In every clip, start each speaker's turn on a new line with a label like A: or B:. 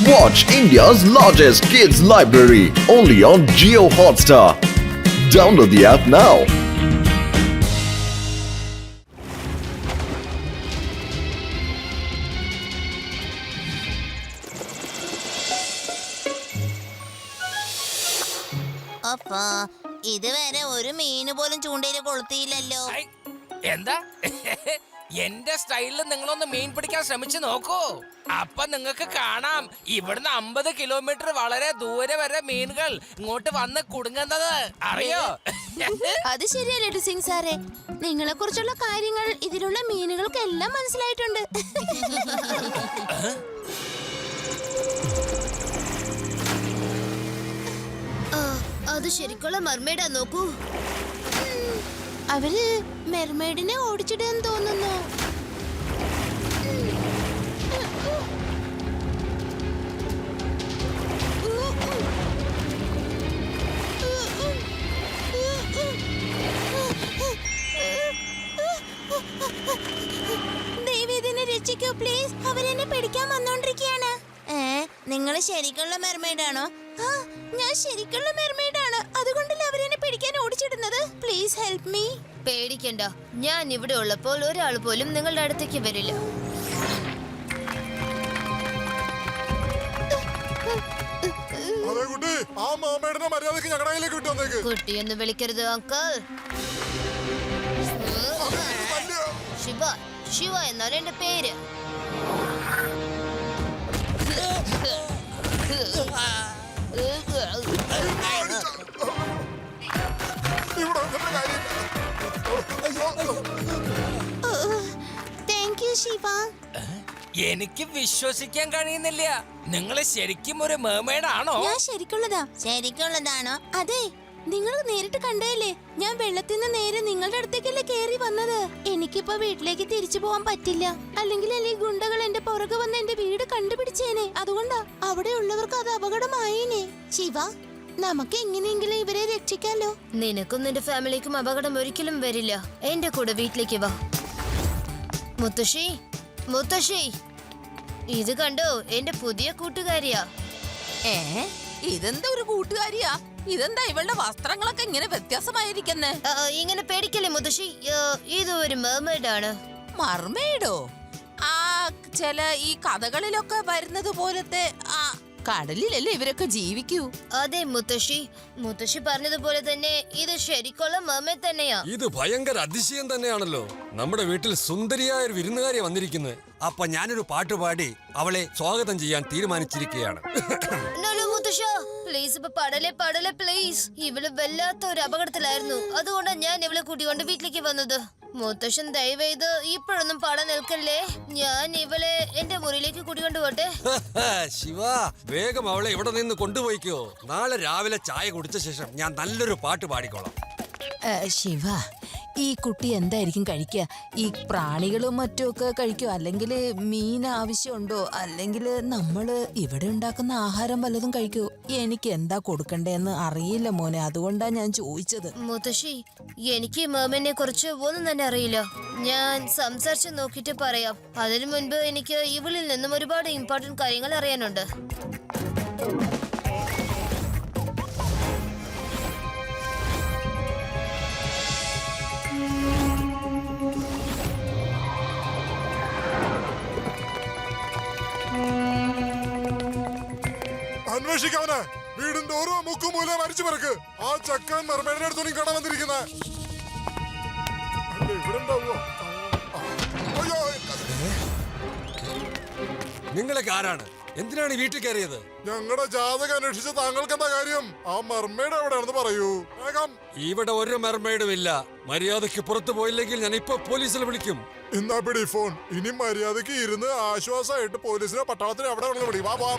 A: Watch India's largest kids library only on Jio Hotstar. Download the app now.
B: അപ്പാ ഇതുവരെ ഒരു മീന് പോലും ചൂണ്ടയില് കൊളുത്തിയില്ലല്ലോ.
C: ഐ, എന്താ എന്റെ സ്റ്റൈലിൽ നിങ്ങളൊന്ന് മീൻ പിടിക്കാൻ ശ്രമിച്ചു നോക്കൂ. അപ്പൊ നിങ്ങൾക്ക് കാണാം ഇവിടുന്ന് 50 കിലോമീറ്റർ വളരെ ദൂരെ വരെ മീനുകൾ ഇങ്ങോട്ട് വന്ന് കുടുങ്ങുന്നത് അറിയോ?
B: അത് ശരിയല്ലേ ടുസിങ് സാറേ, നിങ്ങളെ കുറിച്ചുള്ള കാര്യങ്ങൾ ഇതിലുള്ള മീനുകൾക്കെല്ലാം മനസ്സിലായിട്ടുണ്ട്.
D: അത് ശരിക്കുള്ള മർമേഡാ, നോക്കൂ.
B: അവര് മെർമെയ്ഡിനെ ഓടിച്ചിടാൻ തോന്നുന്നു. ദൈവത്തിനെ രക്ഷിക്കൂ പ്ലീസ്, അവരെന്നെ പിടിക്കാൻ വന്നോണ്ടിരിക്കുകയാണ്. നിങ്ങൾ ശരിക്കുള്ള മെർമെയ്ഡാണോ? ആ, ഞാൻ ശരിക്കുള്ള മെർമെയ്ഡാണ്. അതുകൊണ്ടല്ലേ അവരെന്നെ പിടിക്കാൻ ഓടിച്ചിടുന്നത്. Please help me.
D: പേടിക്കണ്ട, ഞാൻ ഇവിടെ ഉള്ളപ്പോൾ ഒരാൾ പോലും നിങ്ങളുടെ അടുത്തേക്ക് വരില്ല. കുട്ടിയൊന്നും വിളിക്കരുത് അങ്കിൾ. ശിവ, ശിവ എന്നാണ് എന്റെ പേര്.
B: Thank you Shiva.
C: എനിക്ക് വിശ്വസിക്കാൻ കഴിയുന്നില്ല, നിങ്ങൾ ശരിക്കും ഒരു മെർമെയ്ഡ് ആണോ?
B: ഞാൻ ശരിക്കുള്ളതാണോ? അതെ, നിങ്ങൾ നേരിട്ട് കണ്ടല്ലേ. ഞാൻ വെള്ളത്തിൽ നിന്ന് നേരെ നിങ്ങളുടെ അടുത്തേക്കല്ലേ കേറി വന്നത്. എനിക്കിപ്പോ വീട്ടിലേക്ക് തിരിച്ചു പോവാൻ പറ്റില്ല, അല്ലെങ്കിൽ ഈ ഗുണ്ടകൾ എന്റെ പുറകെ വന്ന് എന്റെ വീട് കണ്ടുപിടിച്ചേനെ. അതുകൊണ്ടാ അവിടെ ഉള്ളവർക്ക് അത് അപകടമായേനെ. ശിവ, നമുക്ക് എങ്ങനെയെങ്കിലും ഇവരെ രക്ഷിക്കാലോ.
D: നിനക്കും നിന്റെ ഫാമിലിക്കും അപകടം ഒരിക്കലും വരില്ല. എന്റെ കൂടെ വീട്ടിലേക്ക് വാ. മുത്തശ്ശി, മുത്തശ്ശി, ഇത് കണ്ടോ, എന്റെ പുതിയ കൂട്ടുകാരിയാ.
E: ഇതെന്താ ഒരു കൂട്ടുകാരിയാ? ഇതെന്താ ഇവളുടെ വസ്ത്രങ്ങളൊക്കെ ഇങ്ങനെ വ്യത്യാസമായിരിക്കുന്നേ?
D: ഇങ്ങനെ പേടിക്കല്ലേ മുത്തശ്ശി, ഇത് ഒരു മെർമെയ്ഡ് ആണ്.
E: മർമെയ്ഡോ? ആ, ചില ഈ കഥകളിലൊക്കെ വരുന്നത് പോലത്തെ കടലിലല്ലേ ഇവരൊക്കെ ജീവിക്കൂ?
D: അതെ മുത്തശ്ശി, മുത്തശ്ശി പറഞ്ഞതുപോലെ തന്നെ ഇത് ശരിക്കുള്ള മെർമെയ്ഡ് തന്നെയാ.
F: ഇത് ഭയങ്കര അതിശയം തന്നെയാണല്ലോ. നമ്മുടെ വീട്ടിൽ സുന്ദരിയായ ഒരു വിരുന്നുകാരി വന്നിരിക്കുന്നത്. അപ്പൊ ഞാനൊരു പാട്ട് പാടി അവളെ സ്വാഗതം ചെയ്യാൻ തീരുമാനിച്ചിരിക്കുകയാണ്.
D: പ്ലീസ് ഇപ്പൊ പടലെ പ്ലീസ്. ഇവള് വല്ലാത്ത ഒരു അപകടത്തിലായിരുന്നു, അതുകൊണ്ടാണ് ഞാൻ ഇവളെ കൂട്ടിക്കൊണ്ട് വീട്ടിലേക്ക് വന്നത്. മുത്തശ്ശൻ ദയവേത് ഇപ്പോഴൊന്നും പാടാൻ നിൽക്കല്ലേ. ഞാൻ ഇവളെ എന്റെ മുറിയിലേക്ക് കൂട്ടിക്കൊണ്ട് പോട്ടെ.
F: ശിവ, വേഗം അവളെ ഇവിടെ നിന്ന് കൊണ്ടുപോയിക്കോ. നാളെ രാവിലെ ചായ കുടിച്ച ശേഷം ഞാൻ നല്ലൊരു പാട്ട് പാടിക്കോളാം.
E: ശിവ, ഈ കുട്ടി എന്തായിരിക്കും കഴിക്കുക? ഈ പ്രാണികളും മറ്റുമൊക്കെ കഴിക്കോ? അല്ലെങ്കിൽ മീൻ ആവശ്യമുണ്ടോ? അല്ലെങ്കിൽ നമ്മള് ഇവിടെ ഉണ്ടാക്കുന്ന ആഹാരം വല്ലതും കഴിക്കോ? എനിക്ക് എന്താ കൊടുക്കണ്ടേന്ന് അറിയില്ല മോനെ, അതുകൊണ്ടാ ഞാൻ ചോദിച്ചത്.
D: മുത്തശ്ശി, എനിക്ക് മെർമെയ്ഡിനെ കുറിച്ച് ഒന്നും തന്നെ അറിയില്ല. ഞാൻ സംസാരിച്ച് നോക്കിട്ട് പറയാം. അതിനു മുൻപ് എനിക്ക് ഇവളിൽ നിന്നും ഒരുപാട് ഇമ്പോർട്ടന്റ് കാര്യങ്ങൾ അറിയാനുണ്ട്.
G: അന്വേഷിക്കാവനെ വീടിന്റെ ഓരോ മുക്കും മൂലം അരിച്ചു പറക്ക്. ആ ചക്കൻ മെർമെയ്ഡിനെ അടുത്ത് നീ കാണാൻ വന്നിരിക്കുന്നേ.
F: നിങ്ങളൊക്കെ ആരാണ്? എന്തിനാണ് വീട്ടിൽ കയറിയത്?
G: ഞങ്ങളുടെ ജാതകം അന്വേഷിച്ച് താങ്കൾക്ക് എന്താ കാര്യം? ആ മെർമെയ്ഡ് എവിടെയാണെന്ന് പറയൂ വേഗം.
F: ഇവിടെ ഒരു മെർമെയ്ഡും ഇല്ല. മര്യാദയ്ക്ക് പുറത്തു പോയില്ലെങ്കിൽ ഞാൻ ഇപ്പൊ പോലീസിൽ വിളിക്കും.
G: എന്നാ പിടി ഫോൺ. ഇനി മര്യാദക്ക് ഇരുന്ന് ആശ്വാസമായിട്ട് പോലീസിനെ പട്ടാളത്തിന് എവിടെ വേണമെങ്കിലും വിളി. വാ വാ.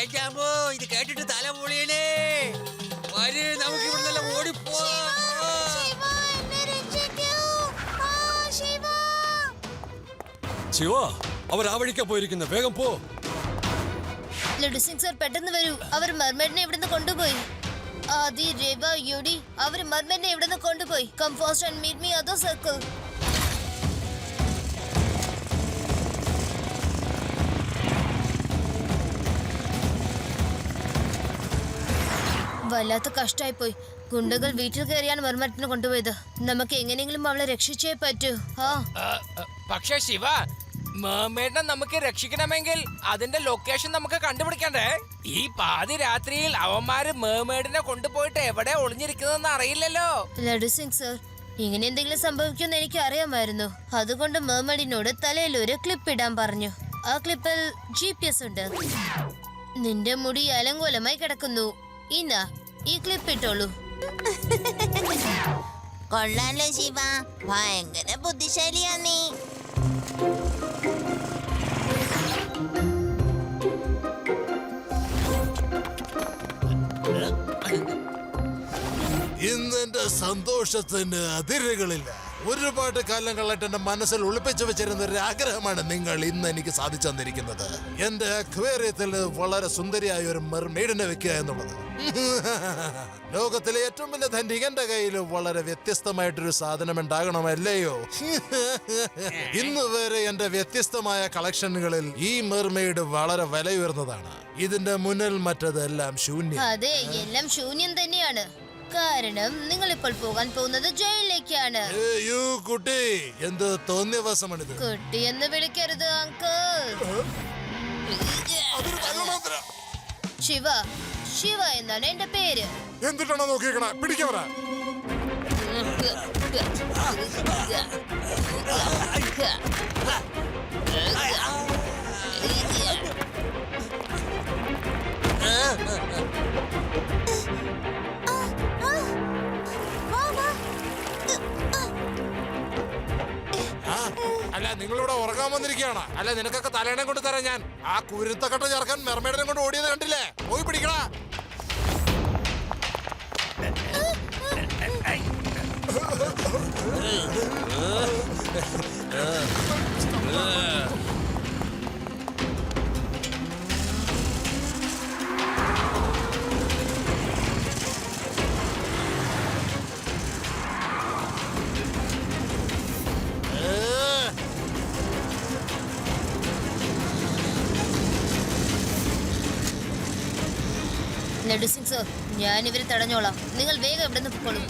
F: എന്റെ അമ്മോ, ഇത് കേട്ടിട്ട് തല പൊളിയണേ. വരൂ, നമുക്ക് ഇവിടെ ഓടിപ്പോ. ശിവ, അവർ ആ വഴിക്കാ പോയിരിക്കുന്ന, വേഗം പോ.
D: ലഡു സിംഗ് സർ പെട്ടെന്ന് വരൂ. അവർ മർമേഡിനെ ഇവിടുന്ന് കൊണ്ടുപോയി. ആദി, രേവ, യുഡി, അവർ മർമേഡിനെ ഇവിടുന്ന് കൊണ്ടുപോയി. Come fast and meet me other circle. വല്ലാത്ത കഷ്ടായി പോയി. ഗുണ്ടകൾ വീട്ടിൽ കയറിയാണ് മർമേഡിനെ കൊണ്ടുപോയത്. നമുക്ക് എങ്ങനെയെങ്കിലും അവളെ രക്ഷിച്ചേ പറ്റൂ.
C: പക്ഷേ ശിവ, മേമേഡിനെ നമുക്ക് രക്ഷിക്കണമെങ്കിൽ അതിന്റെ ലൊക്കേഷൻ നമുക്ക് കണ്ടുപിടിക്കണ്ടേ? ഈ പാതി രാത്രിയിൽ അവന്മാര് മേമേഡിനെ കൊണ്ടുപോയിട്ട് എവിടെ ഒളിഞ്ഞിരിക്കുന്നതെന്ന് അറിയില്ലല്ലോ.
D: ലഡു സിംഗ് സർ, ഇങ്ങനെ എന്തെങ്കിലും സംഭവിക്കുമെന്ന് എനിക്ക് അറിയാമായിരുന്നു. അതുകൊണ്ട് മേമേഡിനോട് തലയിൽ ഒരു ക്ലിപ്പ് ഇടാൻ പറഞ്ഞു. ആ ക്ലിപ്പിൽ GPS ഉണ്ട്. നിന്റെ മുടി അലങ്കോലമായി കിടക്കുന്നു. ഇന്നാ ഈ ക്ലിപ്പ് ഇട്ടോളൂ.
B: കൊള്ളാലോ ശിവ, ഭയങ്കര ബുദ്ധിശാലിയാ നീ.
G: ഇന്ന് എന്റെ സന്തോഷത്തിന് അതിരുകളില്ല. ഒരുപാട് കാലങ്ങളായിട്ട് എന്റെ മനസ്സിൽ ഒളിപ്പിച്ചു വെച്ചിരുന്ന ഒരു ആഗ്രഹമാണ് നിങ്ങൾ ഇന്ന് എനിക്ക് സാധിച്ചു തന്നിരിക്കുന്നത്. എന്റെ അക്വേറിയത്തിൽ വളരെ സുന്ദരിയായ ഒരു മെർമെയ്ഡിനെ വെക്കുക എന്നുള്ളത്. ലോകത്തിലെ ഏറ്റവും വലിയ ധനികന്റെ കയ്യിൽ വളരെ വ്യത്യസ്തമായിട്ടൊരു സാധനം ഉണ്ടാകണമല്ലയോ? ഇന്ന് വരെ എന്റെ വ്യത്യസ്തമായ കളക്ഷനുകളിൽ ഈ മെർമെയ്ഡ് വളരെ വിലയുയർന്നതാണ്. ഇതിന്റെ മുന്നിൽ മറ്റതെല്ലാം ശൂന്യം.
D: അതെ, എല്ലാം ശൂന്യം തന്നെയാണ്. കാരണം നിങ്ങൾ ഇപ്പോൾ പോകാൻ പോകുന്നത് ജയിലിലേക്കാണ്.
G: കുട്ടി, എന്ത് തോന്നിയവാസമാണിത്?
D: കുട്ടി എന്ന് വിളിക്കരുത് അങ്കിൾ. ശിവ, ശിവ എന്നാണ് എന്റെ പേര്.
G: എന്തിട്ടാണോ നോക്കിയേക്കണ? പിടിക്കവരാ. അല്ല, നിങ്ങളിവിടെ ഉറങ്ങാൻ വന്നിരിക്കുകയാണ്. അല്ല, നിനക്കൊക്കെ തലേണ കൊണ്ട് തരാം ഞാൻ. ആ കുരുത്തക്കട്ട ചേർക്കാൻ മെർമേഡിനെ കൊണ്ട് ഓടിയത് കണ്ടില്ലേ? പോയി പിടിക്കടാ.
D: ലഡു സിംഗ് സർ, ഞാൻ ഇവരെ തടഞ്ഞോളാം. നിങ്ങൾ വേഗം ഇവിടെ നിന്ന് പൊക്കോളൂ.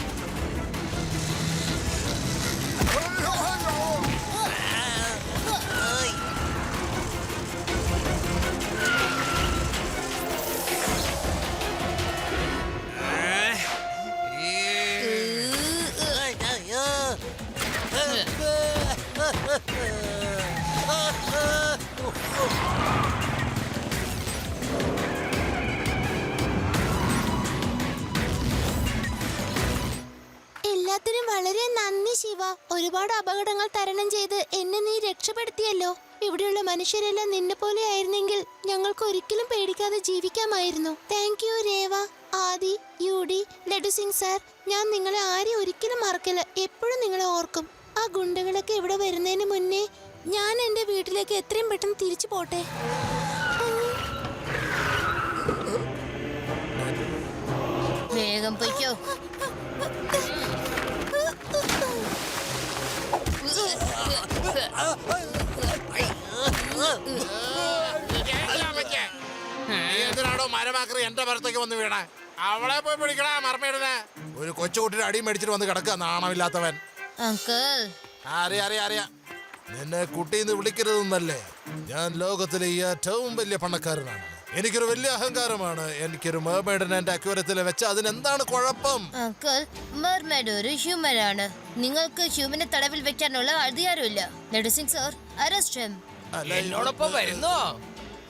B: എല്ലാത്തിനും വളരെ നന്ദി ശിവ. ഒരുപാട് അപകടങ്ങൾ തരണം ചെയ്ത് എന്നെ നീ രക്ഷപ്പെടുത്തിയല്ലോ. ഇവിടെയുള്ള മനുഷ്യരെല്ലാം നിന്നെ പോലെ ആയിരുന്നെങ്കിൽ ഞങ്ങൾക്ക് ഒരിക്കലും പേടിക്കാതെ ജീവിക്കാമായിരുന്നു. താങ്ക് യു രേവ, ആദി, യുഡി, ലഡു സിംഗ് സാർ. ഞാൻ നിങ്ങളെ ആരെയും ഒരിക്കലും മറക്കില്ല. എപ്പോഴും നിങ്ങളെ ഓർക്കും. ആ ഗുണ്ടകളൊക്കെ ഇവിടെ വരുന്നതിന് മുന്നേ ഞാൻ എന്റെ വീട്ടിലേക്ക് എത്രയും പെട്ടെന്ന് തിരിച്ചു പോട്ടെ.
D: വേഗം പൊയ്ക്കോ.
G: എന്തിനാണോ മരമാക്രി എന്റെ പുറത്തേക്ക് വന്ന് വീണേ? അവളെ പോയി പിടിക്കണ മർമേഡിനെ. ഒരു കൊച്ചുകുട്ടിയുടെ അടി മേടിച്ചിട്ട് വന്ന് കിടക്കുക, നാണമില്ലാത്തവൻ.
D: അങ്കിൾ,
G: അറിയാ നിന്നെ കുട്ടിന്ന് വിളിക്കരുതെന്നല്ലേ? ഞാൻ ലോകത്തിലെ ഏറ്റവും വലിയ പണക്കാരനാണ്. എനിക്കൊരു വലിയ അഹങ്കാരമാണ്. എനിക്കൊരു മെർമെയ്ഡിനെ എന്റെ അക്വേറിയത്തിൽ വെച്ച അതിനെന്താണ് കുഴപ്പം?
D: അങ്കിൾ, മെർമെയ്ഡ് ഒരു ഹ്യൂമൻ ആണ്. നിങ്ങൾക്ക് ഹ്യൂമനെ തടവിൽ വെക്കാനുള്ള അധികാരമില്ല. Laddu Singh sir, arrest him.
C: എന്നോടൊപ്പം വരുന്നോ?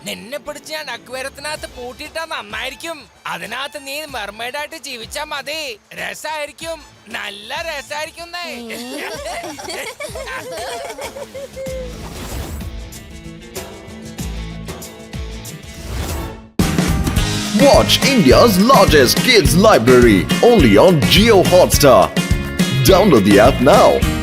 C: നിന്നെ പിടിച്ച് ഞാൻ അക്വേരത്തിനകത്ത് പൂട്ടിയിട്ടാ നന്നായിരിക്കും. അതിനകത്ത് നീ മെർമെയ്ഡായിട്ട് ജീവിച്ചാ മതി. രസായിരിക്കും, നല്ല രസായിരിക്കും.
A: Watch India's largest kids library only on Geo Hotstar. Download the app now.